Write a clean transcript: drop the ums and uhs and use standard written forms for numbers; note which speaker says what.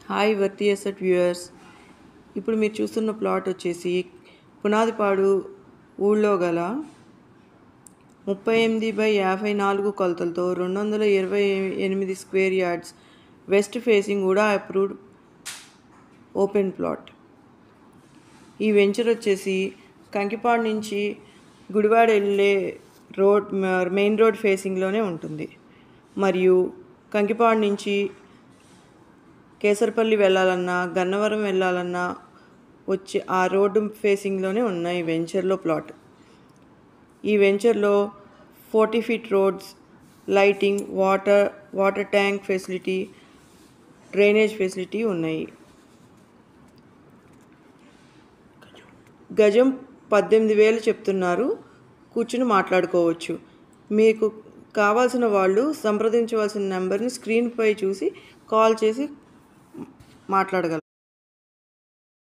Speaker 1: Hi వర్తి asset viewers. ఇప్పుడు మీరు చూస్తున్న ప్లాట్ వచ్చేసి పునాదిపాడు ఊళ్ళో గల 38/54 కొలతలతో 228 స్క్వేర్ యార్డ్స్ వెస్ట్ ఫేసింగ్ కూడా అప్రూవ్డ్ ఓపెన్ ప్లాట్. ఈ వెంచర్ వచ్చేసి కంకిపాడు నుంచి గుడివాడ వెళ్ళే రోడ్ మెయిన్ రోడ్ ఫేసింగ్లోనే ఉంటుంది. మరియు కంకిపాడు నుంచి కేసరపల్లి వెళ్ళాలన్నా గన్నవరం వెళ్ళాలన్నా వచ్చి ఆ రోడ్డు ఫేసింగ్లోనే ఉన్నాయి వెంచర్లో ప్లాట్. ఈ వెంచర్లో 40 feet roads, lighting, water tank facility, drainage facility ఉన్నాయి. గజం 18,000 చెప్తున్నారు. కూర్చుని మాట్లాడుకోవచ్చు. మీకు కావాల్సిన వాళ్ళు సంప్రదించవలసిన నెంబర్ని స్క్రీన్పై చూసి కాల్ చేసి మాట్లాడగలరు.